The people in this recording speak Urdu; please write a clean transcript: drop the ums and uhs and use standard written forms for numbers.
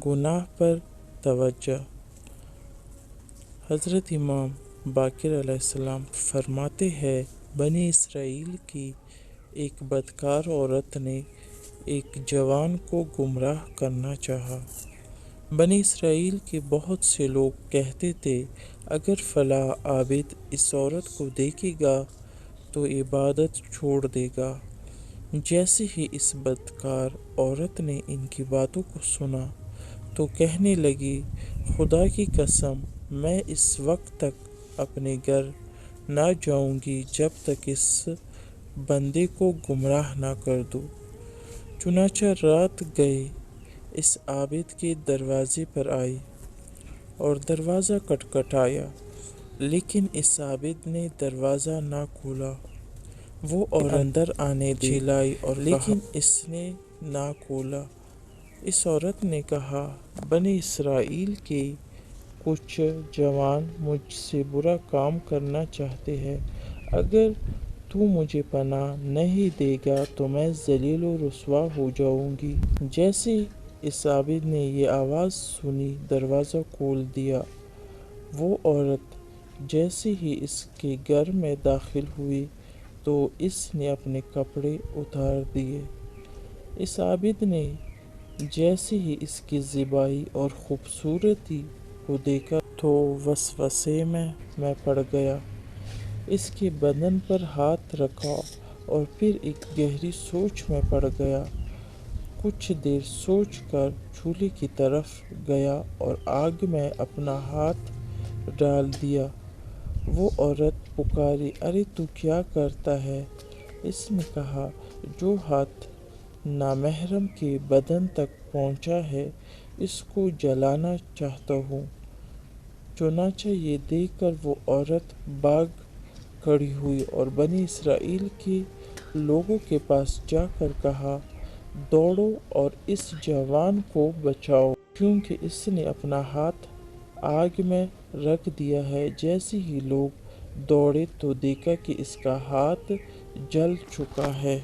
گناہ پر توجہ۔ حضرت امام باقر علیہ السلام فرماتے ہیں، بنی اسرائیل کی ایک بدکار عورت نے ایک جوان کو گمراہ کرنا چاہا۔ بنی اسرائیل کے بہت سے لوگ کہتے تھے، اگر فلاں عابد اس عورت کو دیکھے گا تو عبادت چھوڑ دے گا۔ جیسے ہی اس بدکار عورت نے ان کی باتوں کو سنا تو کہنے لگی، خدا کی قسم، میں اس وقت تک اپنے گھر نہ جاؤں گی جب تک اس بندے کو گمراہ نہ کر دوں۔ چنانچہ رات گئے اس عابد کے دروازے پر آئی اور دروازہ کھٹکھٹایا، لیکن اس عابد نے دروازہ نہ کھولا۔ وہ عورت اندر آنے دے چلائی اور لیکن اس نے نہ کھولا۔ اس عورت نے کہا، بنی اسرائیل کے کچھ جوان مجھ سے برا کام کرنا چاہتے ہیں، اگر تو مجھے پناہ نہیں دے گا تو میں ذلیل و رسوا ہو جاؤں گی۔ جیسے اس عابد نے یہ آواز سنی، دروازہ کھول دیا۔ وہ عورت جیسے ہی اس کے گھر میں داخل ہوئی تو اس نے اپنے کپڑے اتار دیے۔ اس عابد نے جیسے ہی اس کی زیبائی اور خوبصورتی کو دیکھا تو وسوسے میں پڑ گیا، اس کے بدن پر ہاتھ رکھا اور پھر ایک گہری سوچ میں پڑ گیا۔ کچھ دیر سوچ کر چولہے کی طرف گیا اور آگ میں اپنا ہاتھ ڈال دیا۔ وہ عورت پکاری، ارے تو کیا کرتا ہے؟ اس نے کہا، جو ہاتھ نامحرم کے بدن تک پہنچا ہے اس کو جلانا چاہتا ہوں۔ چنانچہ یہ دیکھ کر وہ عورت بھاگ کھڑی ہوئی اور بنی اسرائیل کے لوگوں کے پاس جا کر کہا، دوڑو اور اس جوان کو بچاؤ، کیونکہ اس نے اپنا ہاتھ آگ میں رکھ دیا ہے۔ جیسے ہی لوگ دوڑے تو دیکھا کہ اس کا ہاتھ جل چکا ہے۔